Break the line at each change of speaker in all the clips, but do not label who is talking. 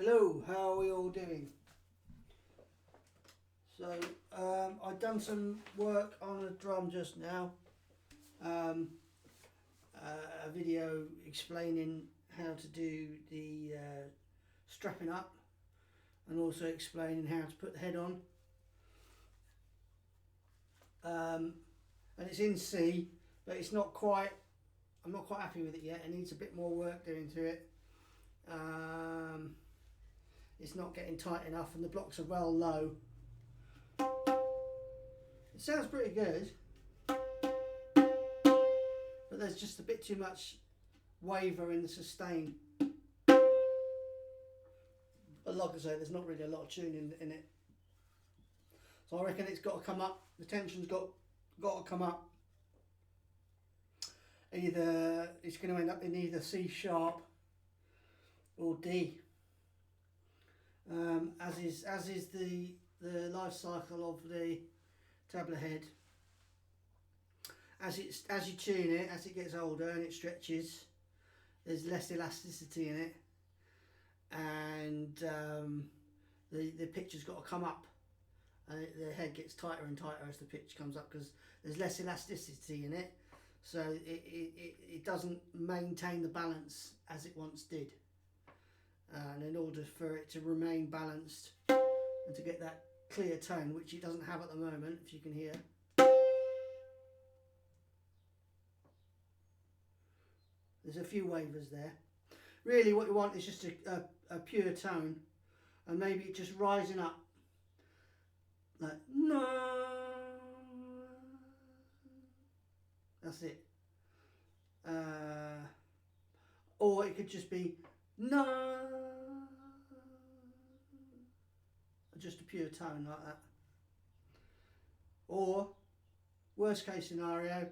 Hello, how are we all doing? So I've done some work on a drum just now. A video explaining how to do the strapping up, and also explaining how to put the head on. And it's in C, but it's not quite. I'm not quite happy with it yet. It needs a bit more work doing to it. It's not getting tight enough, and the blocks are well low. It sounds pretty good, but there's just a bit too much waver in the sustain. But like I say, there's not really a lot of tuning in it. So I reckon it's got to come up. The tension's got to come up. Either it's going to end up in either C sharp or D. As is the life cycle of the tabla head. As you tune it, as it gets older and it stretches, there's less elasticity in it, and the pitch has got to come up. The head gets tighter and tighter as the pitch comes up because there's less elasticity in it, so it doesn't maintain the balance as it once did. And in order for it to remain balanced and to get that clear tone, which it doesn't have at the moment, if you can hear. There's a few wavers there. Really what you want is just a pure tone, and maybe it just rising up like no. That's it. Or it could just be no. Just a pure tone like that. Or worst case scenario,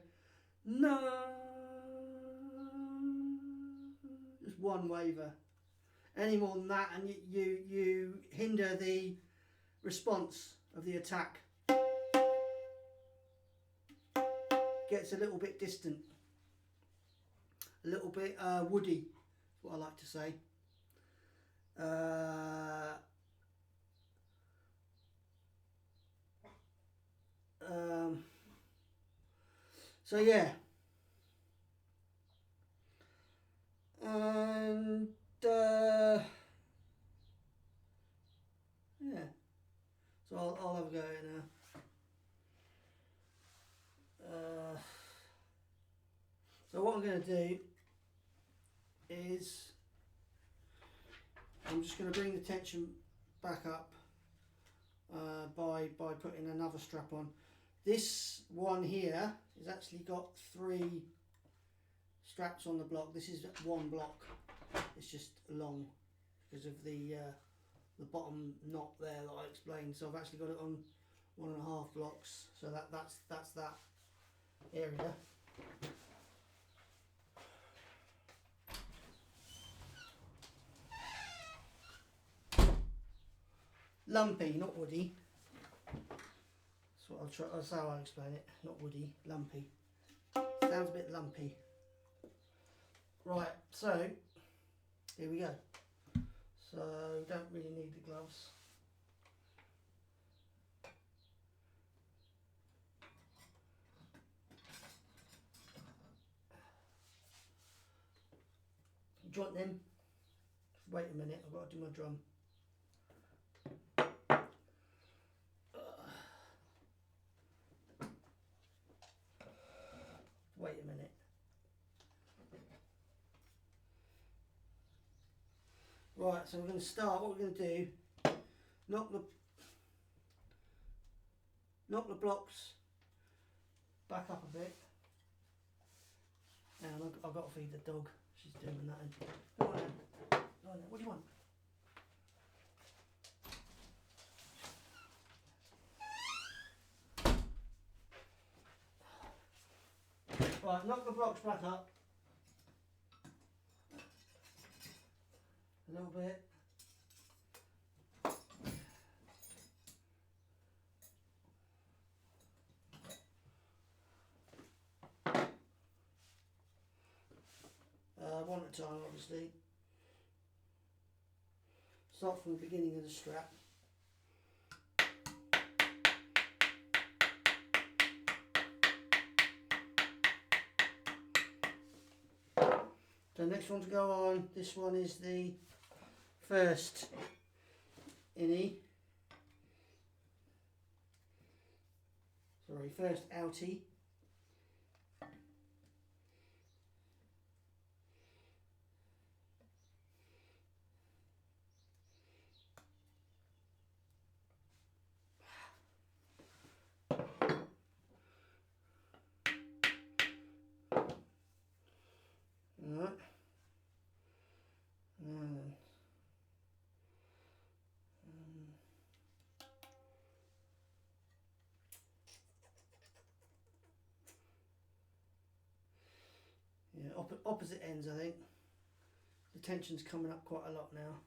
no. Just one waver. Any more than that, and you hinder the response of the attack. Gets a little bit distant, a little bit woody, is what I like to say. So yeah, and yeah, so I'll have a go at it now. So what I'm going to do is I'm just going to bring the tension back up by putting another strap on. This one here has actually got 3 straps on the block. This is one block. It's just long because of the bottom knot there that I explained. So I've actually got it on 1.5 blocks. So that's that area. Lumpy, not woody. That's how I explain it. Not woody, lumpy. Sounds a bit lumpy. Right, so here we go. So don't really need the gloves. Joint them. Wait a minute, I've got to do my drum. Wait a minute. Right, so we're going to start. What we're going to do, knock the blocks back up a bit. And I've got to feed the dog. She's doing that. Come on, Anne. Come on, Anne. What do you want? Right, knock the blocks back up a little bit. One at a time, obviously. start from the beginning of the strap. The next one to go on, this one is the first innie. Sorry, first outie. Alright. Yeah, opposite ends, I think. The tension's coming up quite a lot now.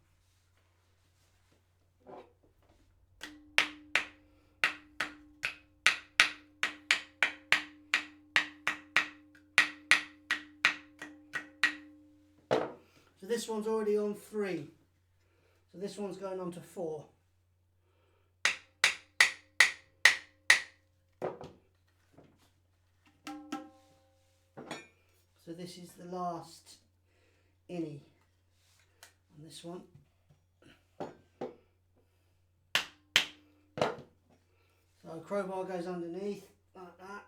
So this one's already on 3. So this one's going on to 4. So this is the last innie on this one. So crowbar goes underneath like that,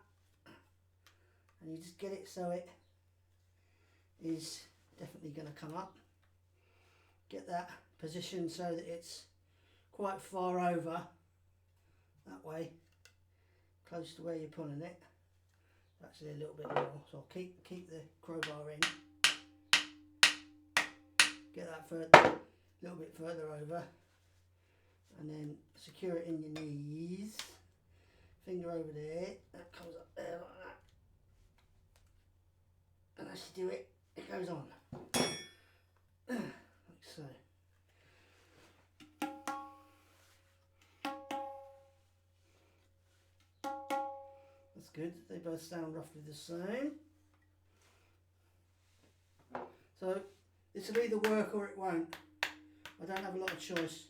and you just get it so it is definitely going to come up. Get that position so that it's quite far over that way, close to where you're pulling it. Actually a little bit more, so I'll keep the crowbar in. Get that a little bit further over, and then secure it in your knees. Finger over there, that comes up there like that. And as you do it, it goes on. Like so. That's good, they both sound roughly the same. So this will either work or it won't. I don't have a lot of choice.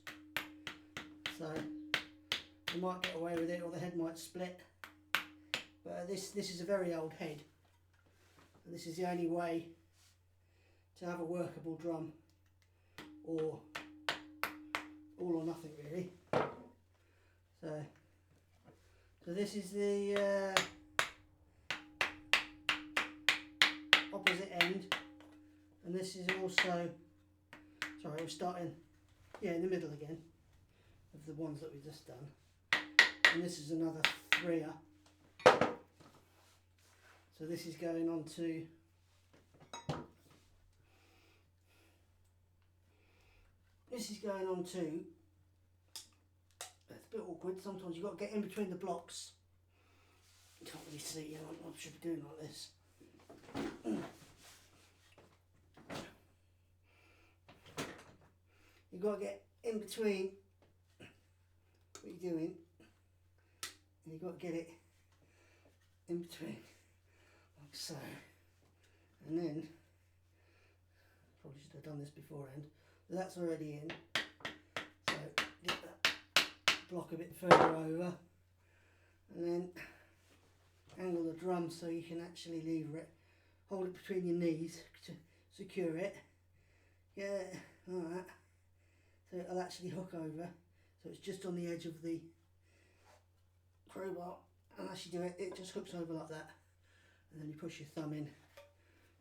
So I might get away with it, or the head might split. But this is a very old head. And this is the only way to have a workable drum, or all or nothing really. So this is the opposite end, and this is also, sorry, we're starting, yeah, in the middle again of the ones that we've just done. And this is another 3er. So this is going on to it's a bit awkward, sometimes you've got to get in between the blocks. You can't really see, I should be doing like this. You've got to get in between what you're doing, and you've got to get it in between, like so. And then, probably should have done this beforehand, but that's already in. So get that block a bit further over, and then angle the drum so you can actually lever it. Hold it between your knees to secure it. Yeah, like that. So it'll actually hook over. So it's just on the edge of the crowbar. And as you do it, it just hooks over like that. And then you push your thumb in,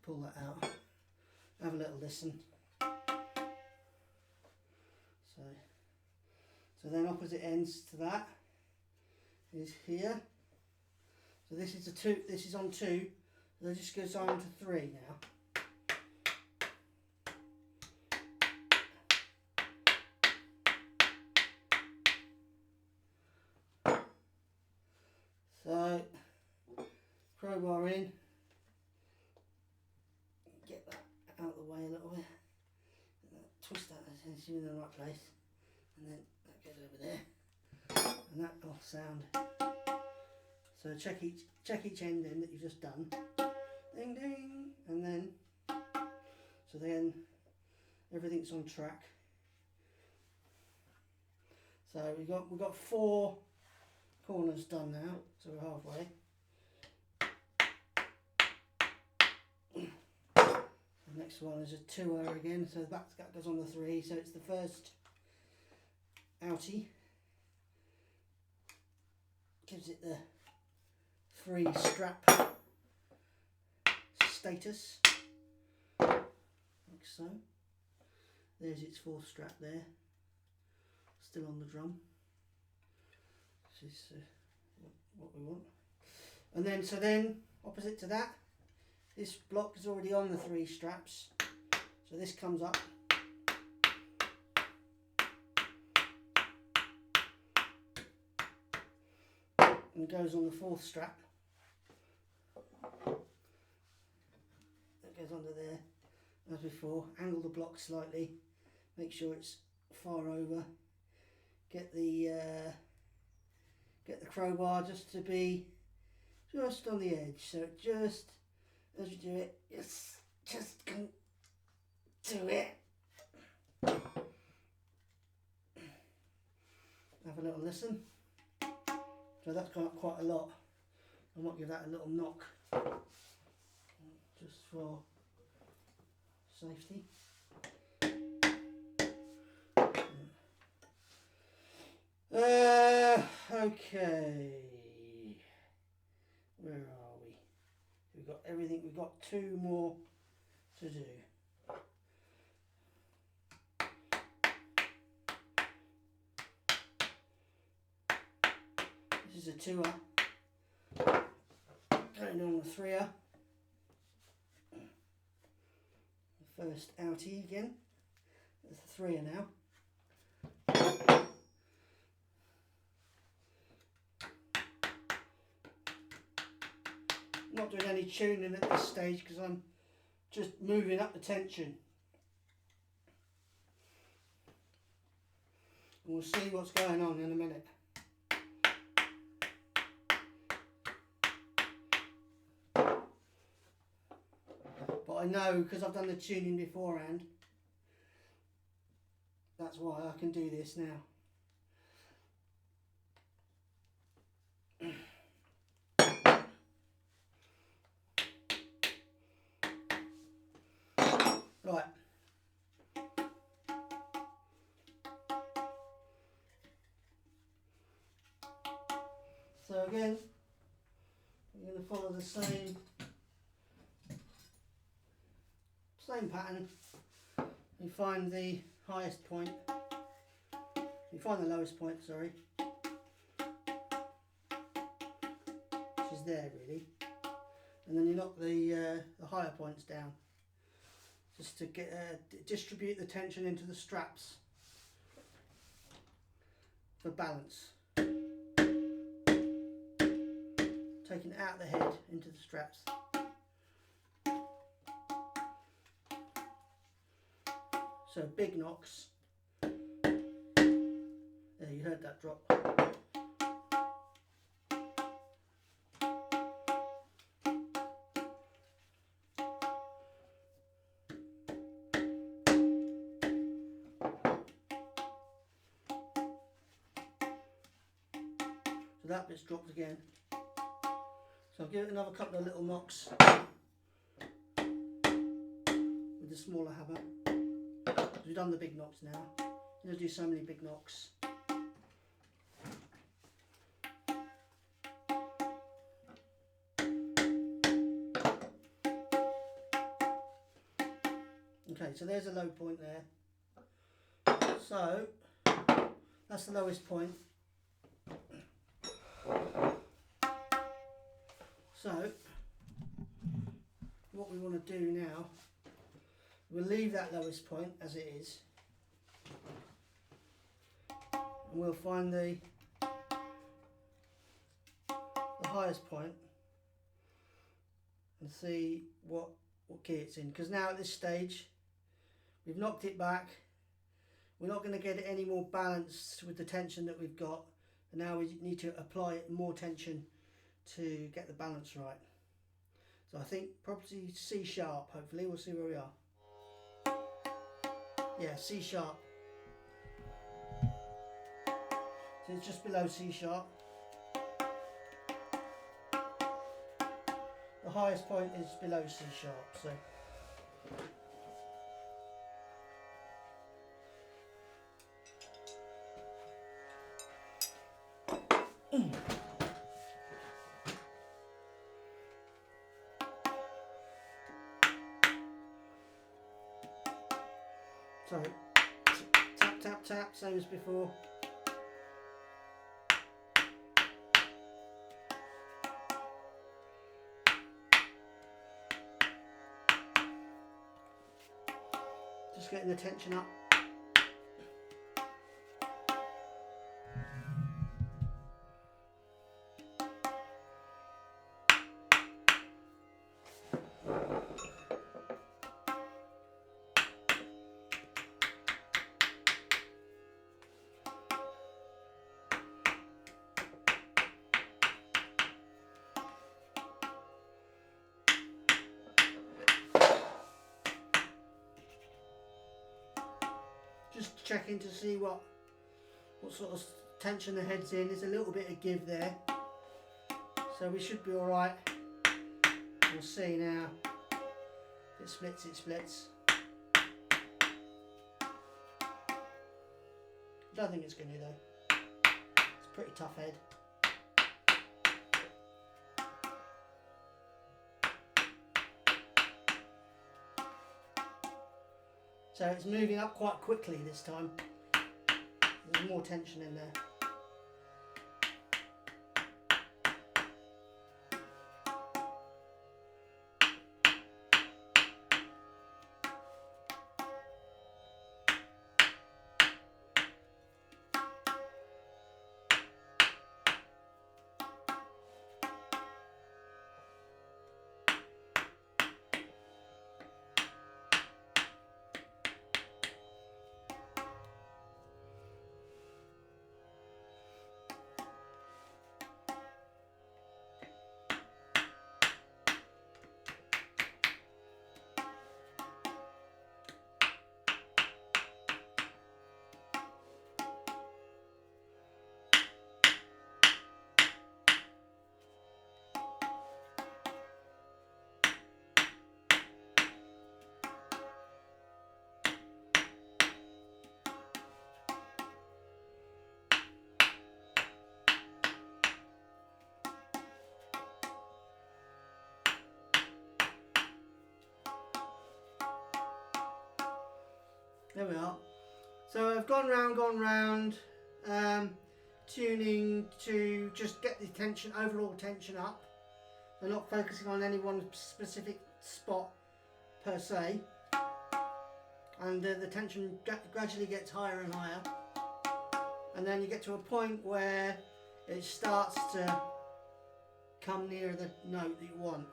pull that out. Have a little listen. So then opposite ends to that is here. So this is this is on 2. So it just goes on to 3 now. So crowbar in, get that out of the way a little bit, twist that so it's in the right place, and then that goes over there, and that will sound. So check each end in that you've just done, ding ding, and then so then everything's on track, So we've got 4 corners done now, so we're halfway. The next one is a 2er again, so that goes on the 3, so it's the first outie. Gives it the 3 strap status, like so. There's its 4th strap there, still on the drum. This is what we want. And then, so then, opposite to that, this block is already on the 3 straps. So this comes up. And goes on the 4th strap. That goes under there, as before. Angle the block slightly, make sure it's far over. Get the crowbar just to be just on the edge, so just as you do it, just come to it. Have a little listen. So that's gone up quite a lot. I might give that a little knock, just for safety. Okay. Where are we? We've got everything. We've got 2 more to do. This is a 2er. Going on the 3er. The first outie again. It's the 3er now. Not doing any tuning at this stage because I'm just moving up the tension. And we'll see what's going on in a minute. But I know, because I've done the tuning beforehand, that's why I can do this now. Right. So again, we're going to follow the same pattern. You find the highest point. You find the lowest point, sorry, which is there really, and then you knock the higher points down, just to get distribute the tension into the straps for balance. Taking it out of the head into the straps. So big knocks. There, you heard that drop. So that bit's dropped again. So I'll give it another couple of little knocks with the smaller hammer. We've done the big knocks now. I'm going to do so many big knocks. Okay, so there's a low point there. So that's the lowest point. So what we want to do now, we'll leave that lowest point as it is, and we'll find the highest point and see what key it's in, because now at this stage we've knocked it back. We're not going to get it any more balanced with the tension that we've got, and now we need to apply more tension to get the balance right. So I think probably C sharp, hopefully. We'll see where we are. Yeah, C sharp. So it's just below C sharp. The highest point is below C sharp, so. So, tap, tap, tap, same as before. Just getting the tension up. Just checking to see what sort of tension the head's in. There's a little bit of give there, so we should be all right. We'll see now. If it splits, it splits. I don't think it's going to though. It's a pretty tough head. So it's moving up quite quickly this time. There's more tension in there. There we are. So I've gone round, tuning to just get the tension, overall tension up. So not focusing on any one specific spot per se. And the tension gradually gets higher and higher. And then you get to a point where it starts to come near the note that you want.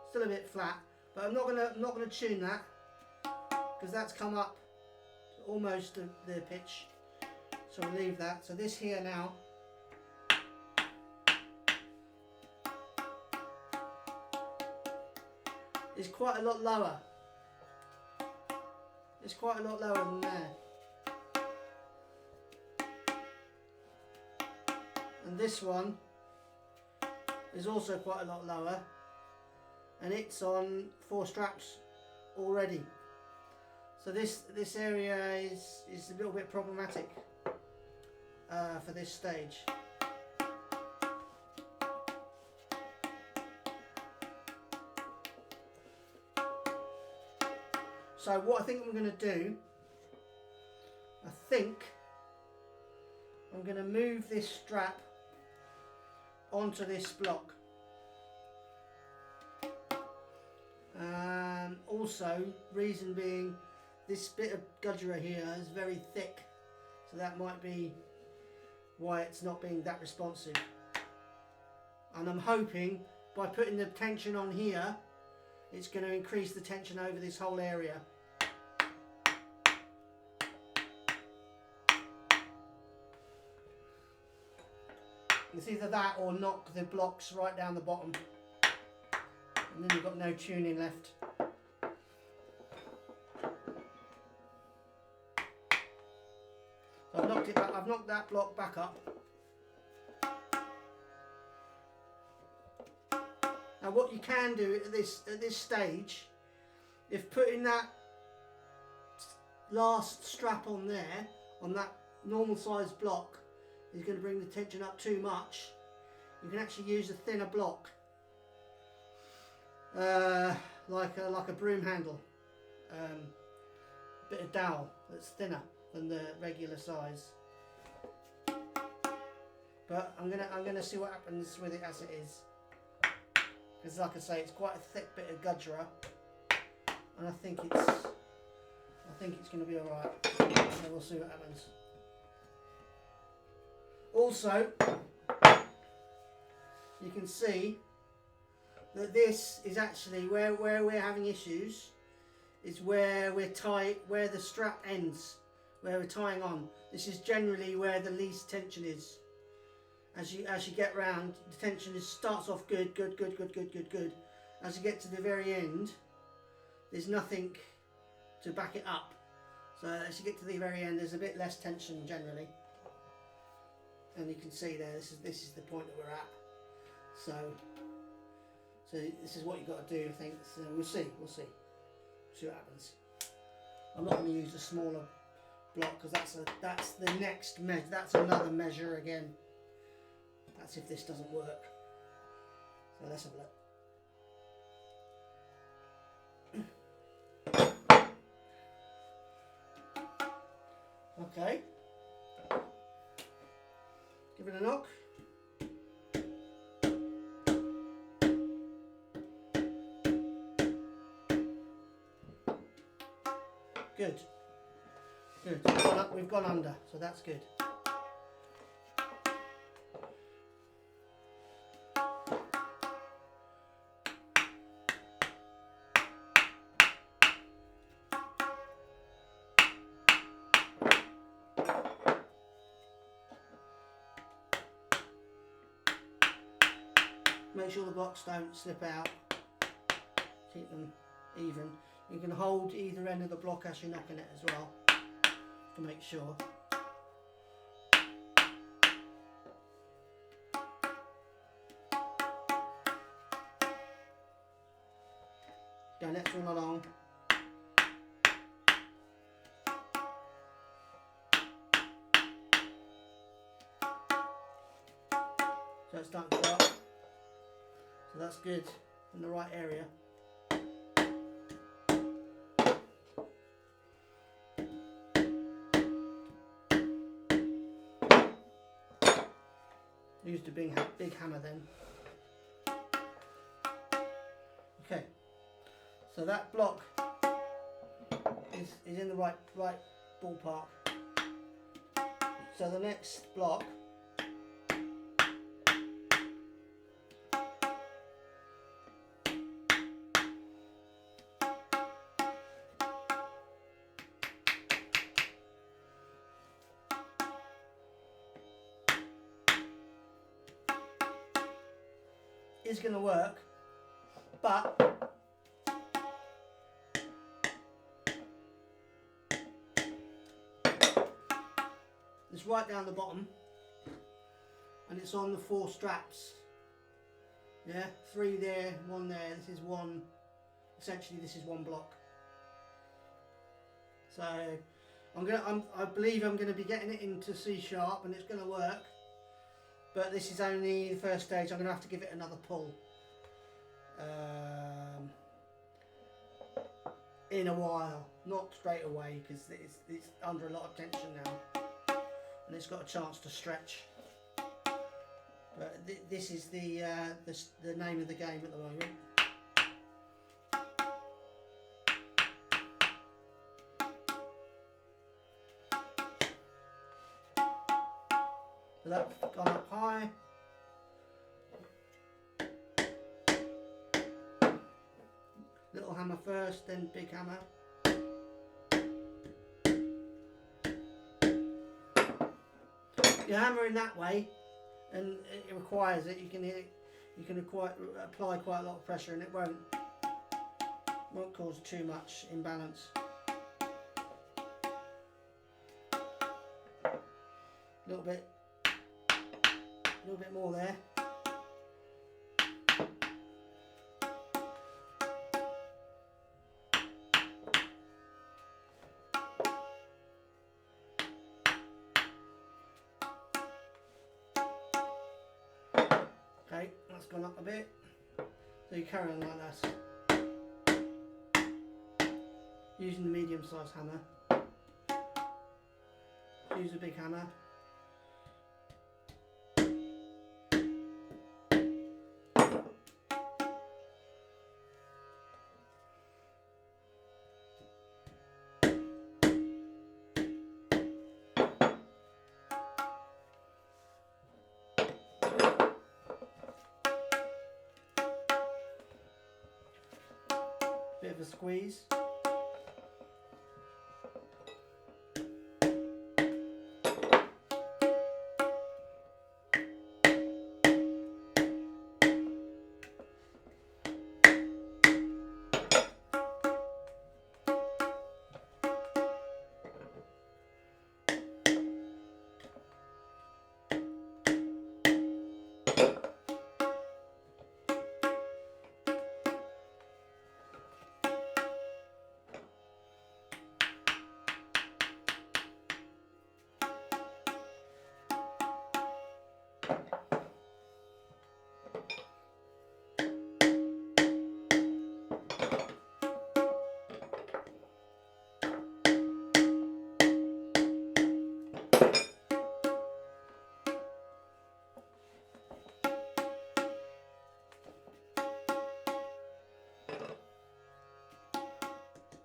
Still a bit flat, but I'm not gonna tune that, because that's come up almost the pitch, so we'll leave that. So this here now is quite a lot lower. It's quite a lot lower than there. And this one is also quite a lot lower, and it's on 4 straps already. So this area is a little bit problematic for this stage. So what I think I'm going to do, I think I'm going to move this strap onto this block. Also, reason being, this bit of gudgerer here is very thick, so that might be why it's not being that responsive. And I'm hoping by putting the tension on here, it's going to increase the tension over this whole area. It's either that or knock the blocks right down the bottom, and then you've got no tuning left. So I've knocked knocked it back. I've knocked that block back up. Now what you can do at this stage, if putting that last strap on there, on that normal sized block, is going to bring the tension up too much, you can actually use a thinner block, like a broom handle, bit of dowel that's thinner than the regular size. But I'm gonna see what happens with it as it is, because like I say, it's quite a thick bit of gudgerer, and I think it's going to be all right. So we'll see what happens. Also, you can see that this is actually where we're having issues, is where where the strap ends, where we're tying on. This is generally where the least tension is. As you get round, the tension starts off good. As you get to the very end, there's nothing to back it up. So as you get to the very end, there's a bit less tension generally. And you can see there, this is the point that we're at. So this is what you've got to do, I think. So we'll see what happens. I'm not going to use a smaller block, because that's the next measure. That's another measure again. That's if this doesn't work. So let's have a look. Okay. Give it a knock. Good. We've gone under, so that's good. Make sure the blocks don't slip out. Keep them even. You can hold either end of the block as you're knocking it as well, to make sure. Go next one along. So it's starting to go up. So that's good, in the right area. Used a big hammer then. Okay, so that block is in the right ballpark. So the next block is going to work, but it's right down the bottom, and it's on the 4 straps. Yeah, 3 there, 1 there. This is one. Essentially, this is one block. So I believe I'm going to be getting it into C sharp, and it's going to work. But this is only the first stage. I'm going to have to give it another pull in a while, not straight away, because it's under a lot of tension now, and it's got a chance to stretch. But this is the name of the game at the moment. So that's gone up high. Little hammer first, then big hammer. You hammer in that way, and it requires it. You can apply quite a lot of pressure, and it won't cause too much imbalance. A little bit more there. Okay, that's gone up a bit. So you carry on like that. Using the medium sized hammer. Use a big hammer. Bit of a squeeze.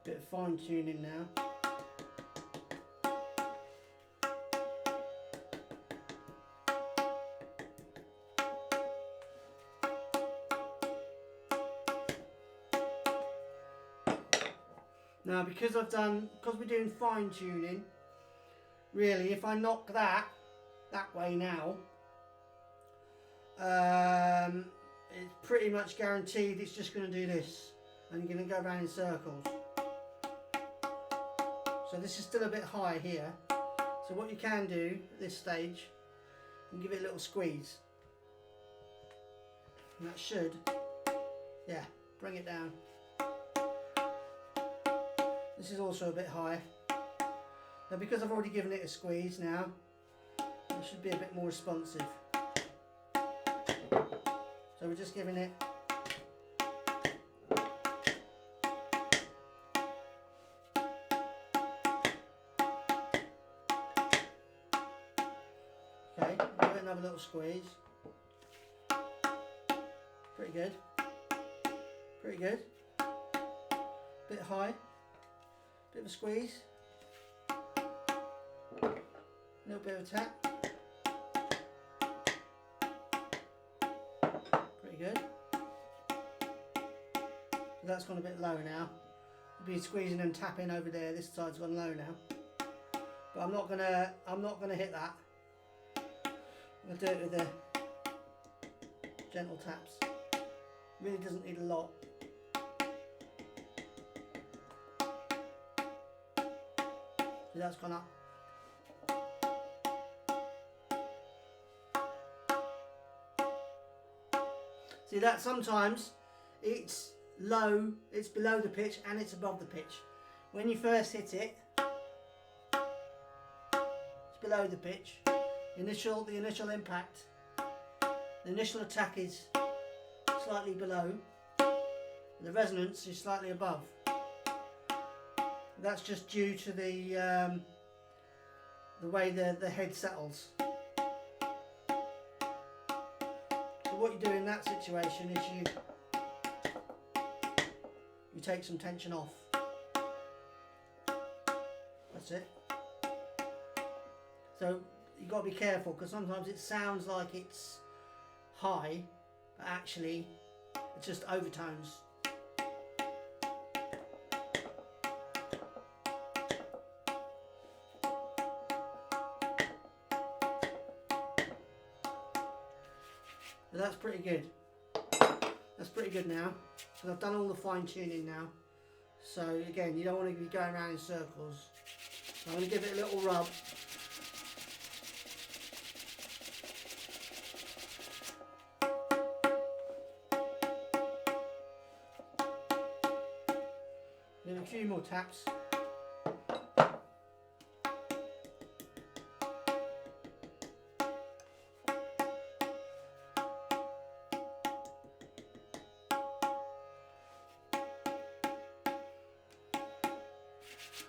Bit of fine tuning now. Now because we're doing fine tuning, really if I knock that way now, it's pretty much guaranteed it's just going to do this and you're going to go around in circles. So this is still a bit high here. So what you can do at this stage, you can give it a little squeeze. And that should, yeah, bring it down. This is also a bit high. Now because I've already given it a squeeze now, it should be a bit more responsive. So we're just giving it okay, give it another little squeeze. Pretty good. Pretty good. Bit high. Bit of a squeeze. A little bit of a tap. Pretty good. So that's gone a bit low now. I'll be squeezing and tapping over there. This side's gone low now. But I'm not gonna hit that. I'm gonna do it with the gentle taps. Really doesn't need a lot. So that's gone up. See that sometimes it's low, it's below the pitch and it's above the pitch. When you first hit it, it's below the pitch. The initial impact, the initial attack is slightly below. The resonance is slightly above. That's just due to the way the head settles. So what you do in that situation is you take some tension off. That's it. So you've got to be careful because sometimes it sounds like it's high, but actually it's just overtones. So that's pretty good. That's pretty good now. So I've done all the fine tuning now. So again, you don't want to be going around in circles. So I'm going to give it a little rub. more taps.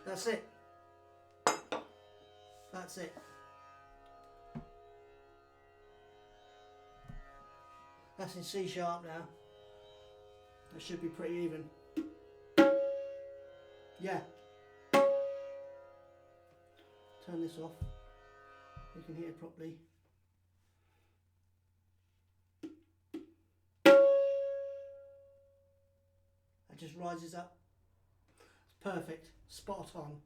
That's it. That's it. That's in C sharp now. That should be pretty even. Yeah. Turn this off. You can hear it properly. That just rises up. It's perfect. Spot on.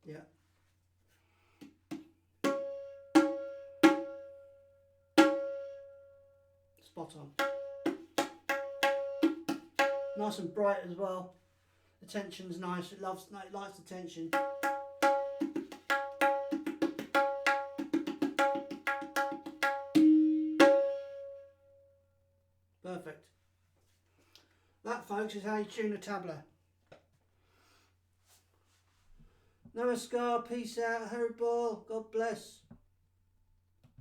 Yeah. Spot on. Nice and bright as well. The tension's nice. It likes the tension. Perfect. That, folks, is how you tune a tabla. Namaskar, peace out, Haribol, God bless.